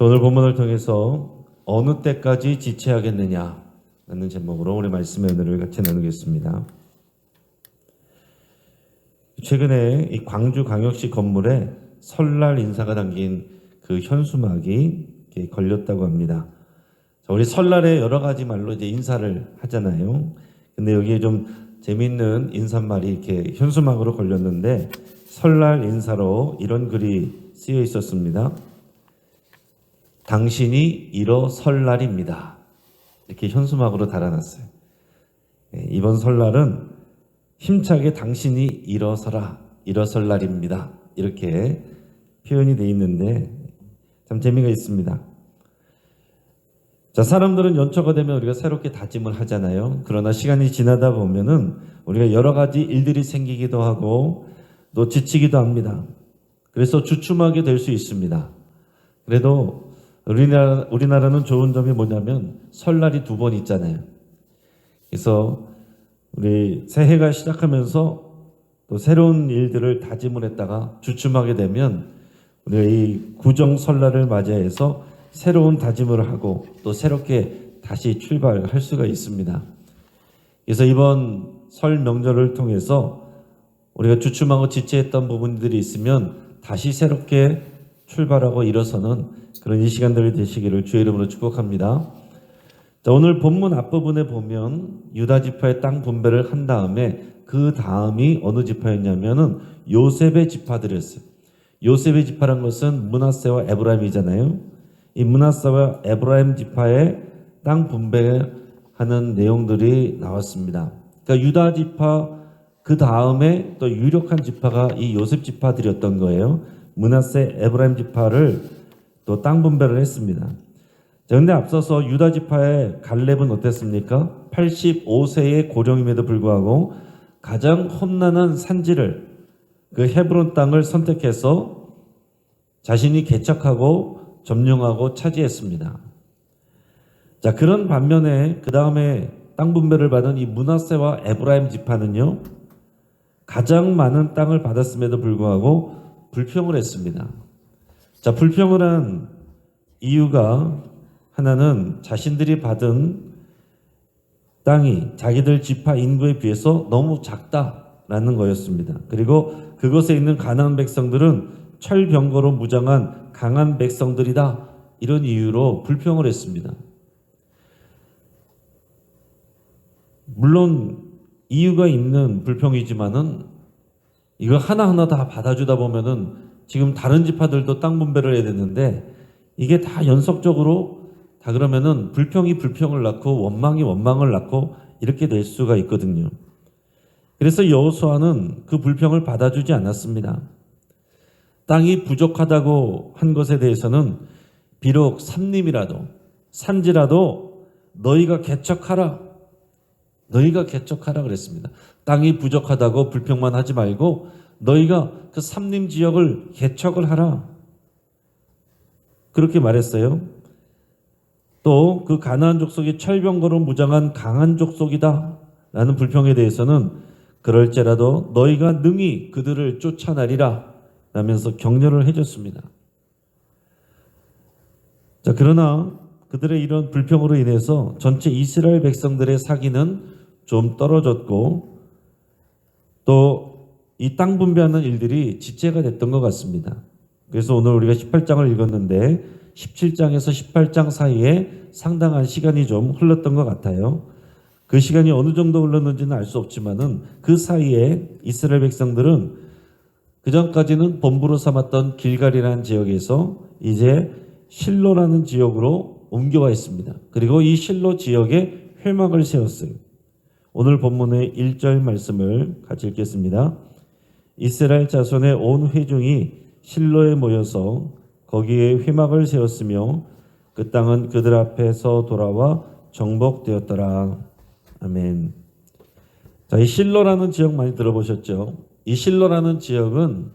오늘 본문을 통해서 어느 때까지 지체하겠느냐 라는 제목으로 우리 말씀의 은혜를 같이 나누겠습니다. 최근에 이 광주광역시 건물에 설날 인사가 담긴 그 현수막이 이렇게 걸렸다고 합니다. 우리 설날에 여러 가지 말로 이제 인사를 하잖아요. 근데 여기에 좀 재미있는 인사말이 이렇게 현수막으로 걸렸는데 설날 인사로 이런 글이 쓰여 있었습니다. 당신이 일어설날입니다. 이렇게 현수막으로 달아놨어요. 이번 설날은 힘차게 당신이 일어설날입니다. 이렇게 표현이 되어 있는데 참 재미가 있습니다. 자, 사람들은 연초가 되면 우리가 새롭게 다짐을 하잖아요. 그러나 시간이 지나다 보면은 우리가 여러 가지 일들이 생기기도 하고 또 지치기도 합니다. 그래서 주춤하게 될 수 있습니다. 그래도 우리나라는 좋은 점이 뭐냐면 설날이 2번 있잖아요. 그래서 우리 새해가 시작하면서 또 새로운 일들을 다짐을 했다가 주춤하게 되면 우리가 이 구정 설날을 맞이해서 새로운 다짐을 하고 또 새롭게 다시 출발할 수가 있습니다. 그래서 이번 설 명절을 통해서 우리가 주춤하고 지체했던 부분들이 있으면 다시 새롭게 출발하고 일어서는 그런 이 시간들이 되시기를 주의 이름으로 축복합니다. 자, 오늘 본문 앞부분에 보면 유다 지파의 땅 분배를 한 다음에 그 다음이 어느 지파였냐면은 요셉의 지파들이었어요. 요셉의 지파란 것은 므낫세와 에브라임이잖아요. 이 므낫세와 에브라임 지파의 땅 분배하는 내용들이 나왔습니다. 그러니까 유다 지파 그 다음에 또 유력한 지파가 이 요셉 지파들이었던 거예요. 므낫세, 에브라임 지파를 또 땅 분배를 했습니다. 자, 근데 앞서서 유다 지파의 갈렙은 어땠습니까? 85세의 고령임에도 불구하고 가장 험난한 산지를 그 헤브론 땅을 선택해서 자신이 개척하고 점령하고 차지했습니다. 자, 그런 반면에 그 다음에 땅 분배를 받은 이 므낫세와 에브라임 지파는요, 가장 많은 땅을 받았음에도 불구하고 불평을 했습니다. 자, 불평을 한 이유가 하나는 자신들이 받은 땅이 자기들 지파 인구에 비해서 너무 작다라는 거였습니다. 그리고 그곳에 있는 가나안 백성들은 철병거로 무장한 강한 백성들이다. 이런 이유로 불평을 했습니다. 물론 이유가 있는 불평이지만은 이거 하나하나 다 받아주다 보면은 지금 다른 지파들도 땅 분배를 해야 되는데 이게 다 연속적으로 다 그러면은 불평이 불평을 낳고 원망이 원망을 낳고 이렇게 될 수가 있거든요. 그래서 여호수아는 그 불평을 받아주지 않았습니다. 땅이 부족하다고 한 것에 대해서는 비록 산림이라도 산지라도 너희가 개척하라 그랬습니다. 땅이 부족하다고 불평만 하지 말고 너희가 그 산림 지역을 개척을 하라. 그렇게 말했어요. 또 그 가나안 족속이 철병거로 무장한 강한 족속이다 라는 불평에 대해서는 그럴지라도 너희가 능히 그들을 쫓아내리라 라면서 격려를 해줬습니다. 자, 그러나 그들의 이런 불평으로 인해서 전체 이스라엘 백성들의 사기는 좀 떨어졌고 또 이 땅 분배하는 일들이 지체가 됐던 것 같습니다. 그래서 오늘 우리가 18장을 읽었는데 17장에서 18장 사이에 상당한 시간이 좀 흘렀던 것 같아요. 그 시간이 어느 정도 흘렀는지는 알 수 없지만은 그 사이에 이스라엘 백성들은 그 전까지는 본부로 삼았던 길갈이라는 지역에서 이제 실로라는 지역으로 옮겨와 있습니다. 그리고 이 실로 지역에 회막을 세웠어요. 오늘 본문의 1절 말씀을 같이 읽겠습니다. 이스라엘 자손의 온 회중이 실로에 모여서 거기에 회막을 세웠으며 그 땅은 그들 앞에서 돌아와 정복되었더라. 아멘. 자, 이 실로라는 지역 많이 들어보셨죠? 이 실로라는 지역은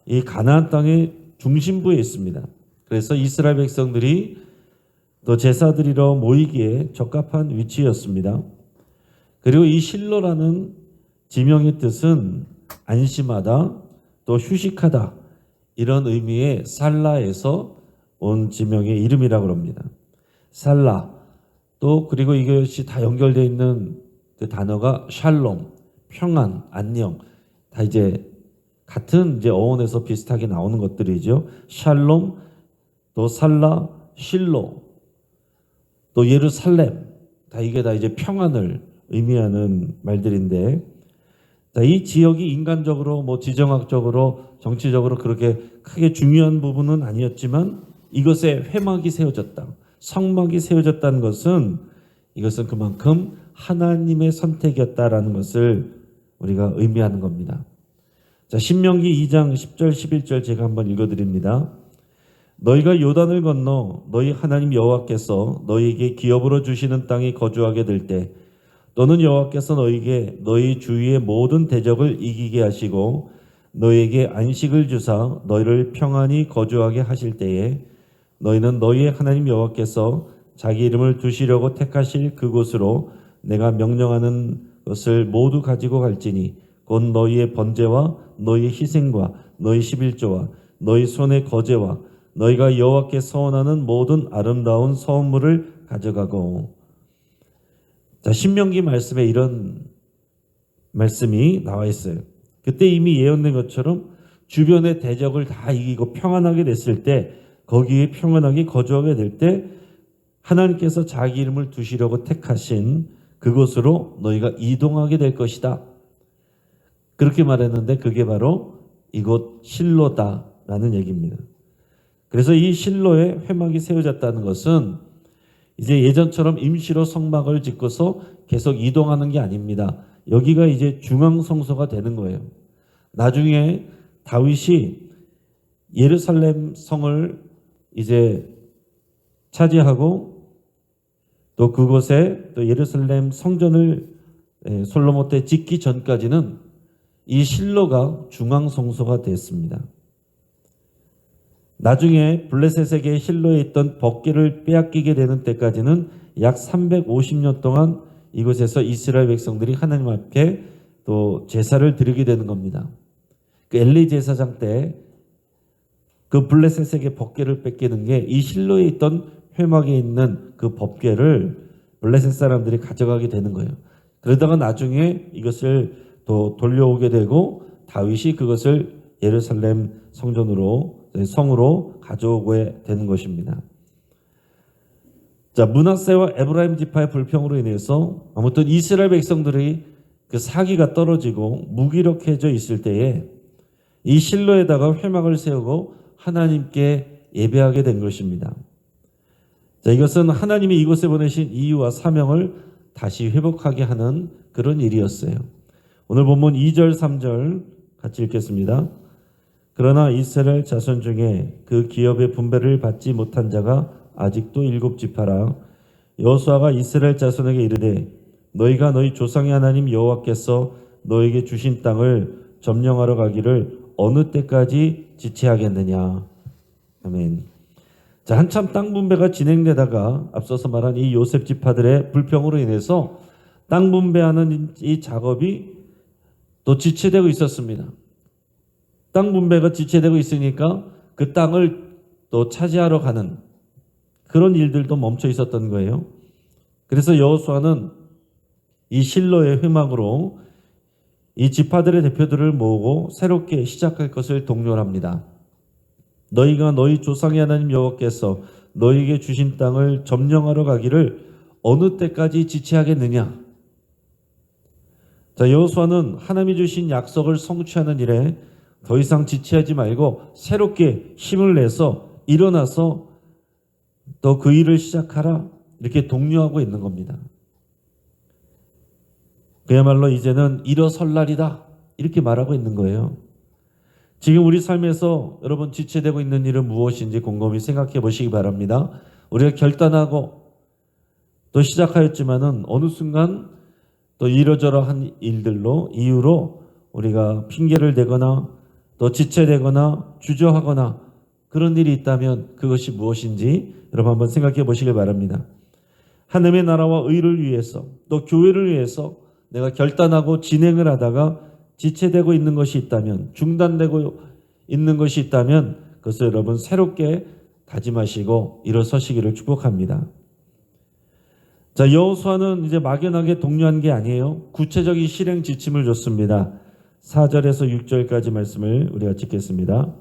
이 가나안 땅의 중심부에 있습니다. 그래서 이스라엘 백성들이 또 제사드리러 모이기에 적합한 위치였습니다. 그리고 이 실로라는 지명의 뜻은 안심하다, 또 휴식하다 이런 의미의 살라에서 온 지명의 이름이라고 합니다. 살라, 또 그리고 이것이 다 연결되어 있는 그 단어가 샬롬, 평안, 안녕, 다 이제 같은 이제 어원에서 비슷하게 나오는 것들이죠. 샬롬, 또 살라, 실로, 또 예루살렘, 다 이게 다 이제 평안을 의미하는 말들인데, 자, 이 지역이 인간적으로 뭐 지정학적으로 정치적으로 그렇게 크게 중요한 부분은 아니었지만 이것에 회막이 세워졌다, 성막이 세워졌다는 것은 이것은 그만큼 하나님의 선택이었다라는 것을 우리가 의미하는 겁니다. 자, 신명기 2장 10절 11절 제가 한번 읽어드립니다. 너희가 요단을 건너 너희 하나님 여호와께서 너희에게 기업으로 주시는 땅에 거주하게 될 때, 또는 여호와께서 너희에게 너희 주위의 모든 대적을 이기게 하시고 너희에게 안식을 주사 너희를 평안히 거주하게 하실 때에, 너희는 너희의 하나님 여호와께서 자기 이름을 두시려고 택하실 그곳으로 내가 명령하는 것을 모두 가지고 갈지니, 곧 너희의 번제와 너희의 희생과 너희 11조와 너희 손의 거제와 너희가 여호와께 서원하는 모든 아름다운 서원물을 가져가고. 자, 신명기 말씀에 이런 말씀이 나와 있어요. 그때 이미 예언된 것처럼 주변의 대적을 다 이기고 평안하게 됐을 때, 거기에 평안하게 거주하게 될 때 하나님께서 자기 이름을 두시려고 택하신 그곳으로 너희가 이동하게 될 것이다, 그렇게 말했는데 그게 바로 이곳 실로다라는 얘기입니다. 그래서 이 실로에 회막이 세워졌다는 것은 이제 예전처럼 임시로 성막을 짓고서 계속 이동하는 게 아닙니다. 여기가 이제 중앙성소가 되는 거예요. 나중에 다윗이 예루살렘 성을 이제 차지하고 또 그곳에 또 예루살렘 성전을 솔로몬 때 짓기 전까지는 이 실로가 중앙성소가 됐습니다. 나중에 블레셋에게 실로에 있던 법궤를 빼앗기게 되는 때까지는 약 350년 동안 이곳에서 이스라엘 백성들이 하나님 앞에 또 제사를 드리게 되는 겁니다. 그 엘리 제사장 때 그 블레셋에게 법궤를 뺏기는 게 이 실로에 있던 회막에 있는 그 법궤를 블레셋 사람들이 가져가게 되는 거예요. 그러다가 나중에 이것을 또 돌려오게 되고 다윗이 그것을 예루살렘 성으로 가져오게 되는 것입니다. 자, 므낫세와 에브라임 지파의 불평으로 인해서 아무튼 이스라엘 백성들이 그 사기가 떨어지고 무기력해져 있을 때에 이 실로에다가 회막을 세우고 하나님께 예배하게 된 것입니다. 자, 이것은 하나님이 이곳에 보내신 이유와 사명을 다시 회복하게 하는 그런 일이었어요. 오늘 본문 2절 3절 같이 읽겠습니다. 그러나 이스라엘 자손 중에 그 기업의 분배를 받지 못한 자가 아직도 7지파라. 여호수아가 이스라엘 자손에게 이르되 너희가 너희 조상의 하나님 여호와께서 너에게 주신 땅을 점령하러 가기를 어느 때까지 지체하겠느냐. 아멘. 자, 한참 땅 분배가 진행되다가 앞서서 말한 이 요셉 지파들의 불평으로 인해서 땅 분배하는 이 작업이 또 지체되고 있었습니다. 땅 분배가 지체되고 있으니까 그 땅을 또 차지하러 가는 그런 일들도 멈춰 있었던 거예요. 그래서 여호수아는 이 실로의 회막으로 이 지파들의 대표들을 모으고 새롭게 시작할 것을 독려합니다. 너희가 너희 조상의 하나님 여호와께서 너희에게 주신 땅을 점령하러 가기를 어느 때까지 지체하겠느냐. 자, 여호수아는 하나님이 주신 약속을 성취하는 일에 더 이상 지체하지 말고 새롭게 힘을 내서 일어나서 또 그 일을 시작하라, 이렇게 독려하고 있는 겁니다. 그야말로 이제는 일어설 날이다, 이렇게 말하고 있는 거예요. 지금 우리 삶에서 여러분 지체되고 있는 일은 무엇인지 곰곰이 생각해 보시기 바랍니다. 우리가 결단하고 또 시작하였지만은 어느 순간 또 이러저러한 일들로 이유로 우리가 핑계를 대거나 또 지체되거나 주저하거나 그런 일이 있다면 그것이 무엇인지 여러분 한번 생각해 보시길 바랍니다. 하나님의 나라와 의를 위해서 또 교회를 위해서 내가 결단하고 진행을 하다가 지체되고 있는 것이 있다면, 중단되고 있는 것이 있다면 그것을 여러분 새롭게 다짐하시고 일어서시기를 축복합니다. 자, 여호수아는 이제 막연하게 독려한 게 아니에요. 구체적인 실행 지침을 줬습니다. 4절에서 6절까지 말씀을 우리가 찍겠습니다.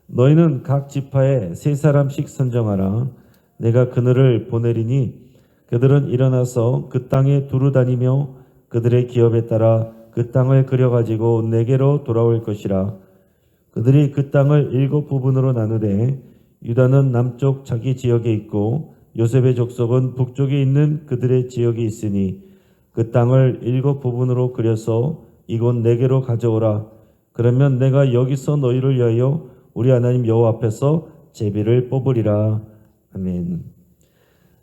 너희는 각 지파에 3사람씩 선정하라. 내가 그들을 보내리니 그들은 일어나서 그 땅에 두루 다니며 그들의 기업에 따라 그 땅을 그려가지고 내게로 돌아올 것이라. 그들이 그 땅을 7부분으로 나누되 유다는 남쪽 자기 지역에 있고 요셉의 족속은 북쪽에 있는 그들의 지역에 있으니 그 땅을 7부분으로 그려서 이곳 내게로 가져오라. 그러면 내가 여기서 너희를 위하여 우리 하나님 여호와 앞에서 제비를 뽑으리라. 아멘.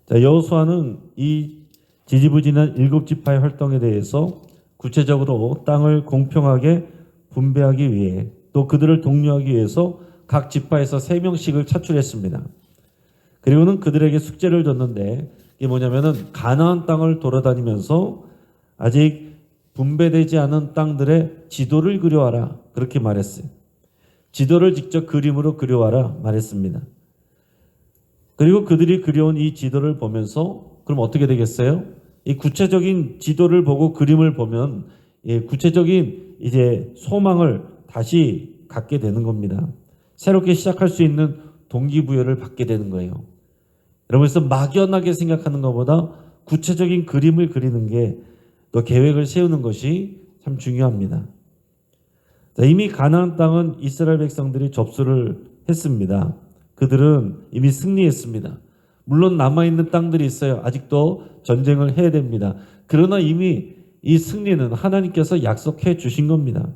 자, 여호수아는 이 지지부진한 7지파의 활동에 대해서 구체적으로 땅을 공평하게 분배하기 위해 또 그들을 독려하기 위해서 각 지파에서 3명씩을 차출했습니다. 그리고는 그들에게 숙제를 줬는데 이게 뭐냐면은 가나안 땅을 돌아다니면서 아직 분배되지 않은 땅들의 지도를 그려와라. 그렇게 말했어요. 지도를 직접 그림으로 그려와라 말했습니다. 그리고 그들이 그려온 이 지도를 보면서 그럼 어떻게 되겠어요? 이 구체적인 지도를 보고 그림을 보면 구체적인 이제 소망을 다시 갖게 되는 겁니다. 새롭게 시작할 수 있는 동기부여를 받게 되는 거예요. 여러분, 그래서 막연하게 생각하는 것보다 구체적인 그림을 그리는 게 또 계획을 세우는 것이 참 중요합니다. 자, 이미 가나안 땅은 이스라엘 백성들이 접수를 했습니다. 그들은 이미 승리했습니다. 물론 남아있는 땅들이 있어요. 아직도 전쟁을 해야 됩니다. 그러나 이미 이 승리는 하나님께서 약속해 주신 겁니다.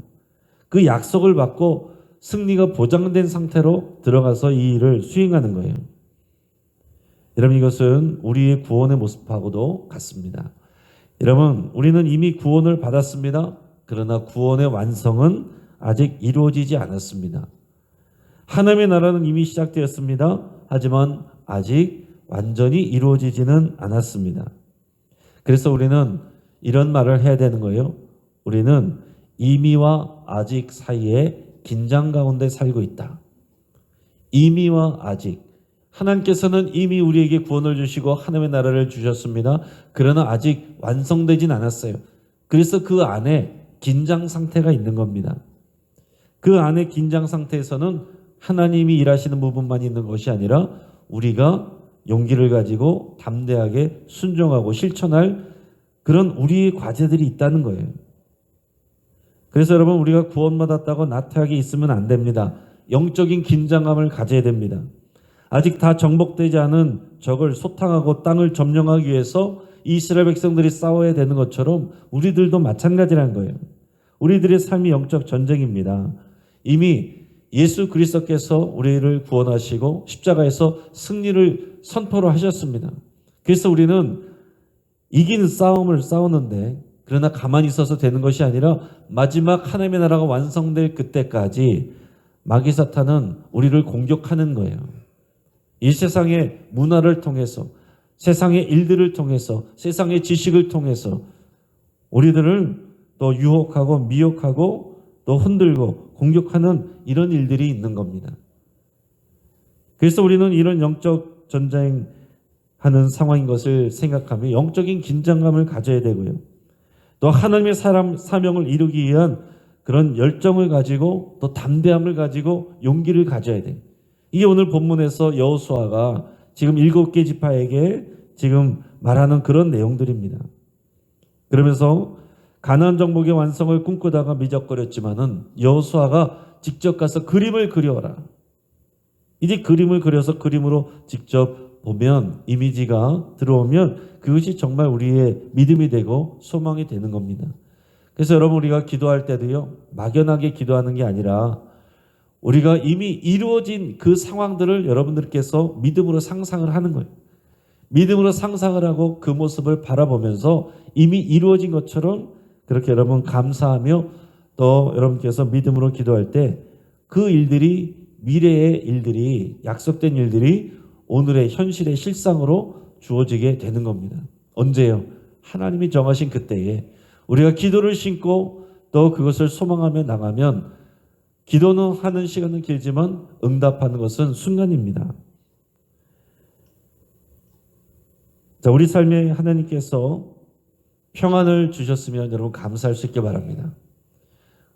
그 약속을 받고 승리가 보장된 상태로 들어가서 이 일을 수행하는 거예요. 여러분, 이것은 우리의 구원의 모습하고도 같습니다. 여러분, 우리는 이미 구원을 받았습니다. 그러나 구원의 완성은 아직 이루어지지 않았습니다. 하나님의 나라는 이미 시작되었습니다. 하지만 아직 완전히 이루어지지는 않았습니다. 그래서 우리는 이런 말을 해야 되는 거예요. 우리는 이미와 아직 사이에 긴장 가운데 살고 있다. 이미와 아직. 하나님께서는 이미 우리에게 구원을 주시고 하나님의 나라를 주셨습니다. 그러나 아직 완성되진 않았어요. 그래서 그 안에 긴장 상태가 있는 겁니다. 그 안에 긴장 상태에서는 하나님이 일하시는 부분만 있는 것이 아니라 우리가 용기를 가지고 담대하게 순종하고 실천할 그런 우리의 과제들이 있다는 거예요. 그래서 여러분, 우리가 구원받았다고 나태하게 있으면 안 됩니다. 영적인 긴장감을 가져야 됩니다. 아직 다 정복되지 않은 적을 소탕하고 땅을 점령하기 위해서 이스라엘 백성들이 싸워야 되는 것처럼 우리들도 마찬가지라는 거예요. 우리들의 삶이 영적 전쟁입니다. 이미 예수 그리스도께서 우리를 구원하시고 십자가에서 승리를 선포를 하셨습니다. 그래서 우리는 이기는 싸움을 싸우는데 그러나 가만히 있어서 되는 것이 아니라 마지막 하나님의 나라가 완성될 그때까지 마귀 사탄은 우리를 공격하는 거예요. 이 세상의 문화를 통해서, 세상의 일들을 통해서, 세상의 지식을 통해서 우리들을 또 유혹하고 미혹하고 또 흔들고 공격하는 이런 일들이 있는 겁니다. 그래서 우리는 이런 영적 전쟁하는 상황인 것을 생각하며 영적인 긴장감을 가져야 되고요. 또 하나님의 사명을 이루기 위한 그런 열정을 가지고 또 담대함을 가지고 용기를 가져야 돼요. 이게 오늘 본문에서 여호수아가 지금 7개 지파에게 지금 말하는 그런 내용들입니다. 그러면서 가나안 정복의 완성을 꿈꾸다가 미적거렸지만은 여호수아가 직접 가서 그림을 그려라. 이제 그림을 그려서 그림으로 직접 보면 이미지가 들어오면 그것이 정말 우리의 믿음이 되고 소망이 되는 겁니다. 그래서 여러분, 우리가 기도할 때도요, 막연하게 기도하는 게 아니라 우리가 이미 이루어진 그 상황들을 여러분들께서 믿음으로 상상을 하는 거예요. 믿음으로 상상을 하고 그 모습을 바라보면서 이미 이루어진 것처럼 그렇게 여러분 감사하며 또 여러분께서 믿음으로 기도할 때 그 일들이, 미래의 일들이, 약속된 일들이 오늘의 현실의 실상으로 주어지게 되는 겁니다. 언제요? 하나님이 정하신 그때에 우리가 기도를 신고 또 그것을 소망하며 나가면 기도는 하는 시간은 길지만 응답하는 것은 순간입니다. 자, 우리 삶에 하나님께서 평안을 주셨으면 여러분 감사할 수 있게 바랍니다.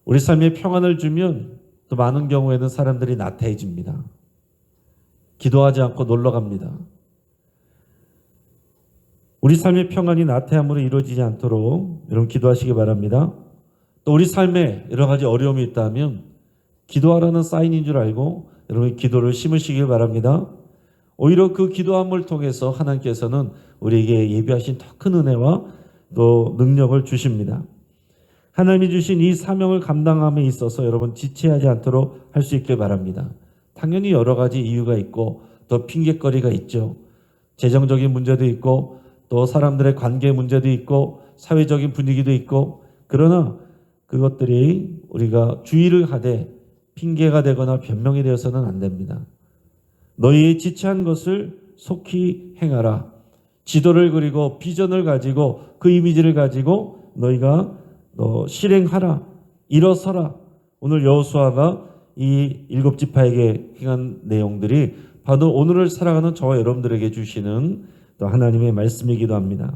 우리 삶에 평안을 주면 또 많은 경우에는 사람들이 나태해집니다. 기도하지 않고 놀러 갑니다. 우리 삶의 평안이 나태함으로 이루어지지 않도록 여러분 기도하시기 바랍니다. 또 우리 삶에 여러 가지 어려움이 있다면 기도하라는 사인인 줄 알고 여러분 기도를 심으시길 바랍니다. 오히려 그 기도함을 통해서 하나님께서는 우리에게 예비하신 더 큰 은혜와 또 능력을 주십니다. 하나님이 주신 이 사명을 감당함에 있어서 여러분 지체하지 않도록 할 수 있길 바랍니다. 당연히 여러 가지 이유가 있고 또 핑계거리가 있죠. 재정적인 문제도 있고 또 사람들의 관계 문제도 있고 사회적인 분위기도 있고, 그러나 그것들이 우리가 주의를 하되 핑계가 되거나 변명이 되어서는 안 됩니다. 너희의 지체한 것을 속히 행하라. 지도를 그리고 비전을 가지고 그 이미지를 가지고 너희가 실행하라. 일어서라. 오늘 여호수아가 이 7지파에게 행한 내용들이 바로 오늘을 살아가는 저와 여러분들에게 주시는 또 하나님의 말씀이기도 합니다.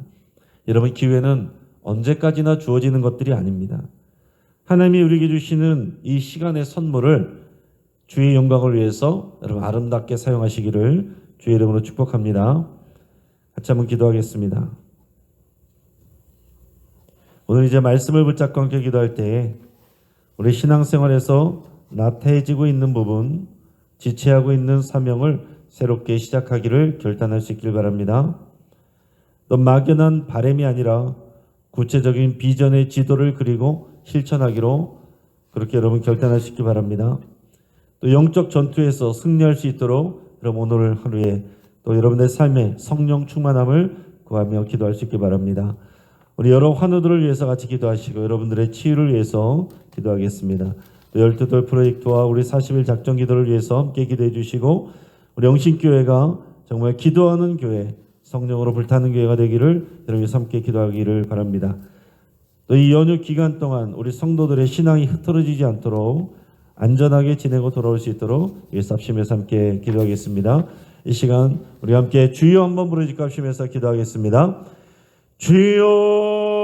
여러분, 기회는 언제까지나 주어지는 것들이 아닙니다. 하나님이 우리에게 주시는 이 시간의 선물을 주의 영광을 위해서 여러분 아름답게 사용하시기를 주의 이름으로 축복합니다. 같이 한번 기도하겠습니다. 오늘 이제 말씀을 붙잡고 함께 기도할 때 우리 신앙생활에서 나태해지고 있는 부분, 지체하고 있는 사명을 새롭게 시작하기를 결단할 수 있길 바랍니다. 또 막연한 바람이 아니라 구체적인 비전의 지도를 그리고 실천하기로 그렇게 여러분 결단할 수 있길 바랍니다. 또 영적 전투에서 승리할 수 있도록 여러분 오늘 하루에 또 여러분의 삶에 성령 충만함을 구하며 기도할 수 있길 바랍니다. 우리 여러 환우들을 위해서 같이 기도하시고 여러분들의 치유를 위해서 기도하겠습니다. 또 12돌 프로젝트와 우리 40일 작전 기도를 위해서 함께 기도해 주시고 우리 영신교회가 정말 기도하는 교회, 성령으로 불타는 교회가 되기를 여러분이 함께 기도하기를 바랍니다. 또 이 연휴 기간 동안 우리 성도들의 신앙이 흐트러지지 않도록 안전하게 지내고 돌아올 수 있도록 예수 합심해서 함께 기도하겠습니다. 이 시간 우리 함께 주여 한번 부르짖고 합심해서 기도하겠습니다. 주여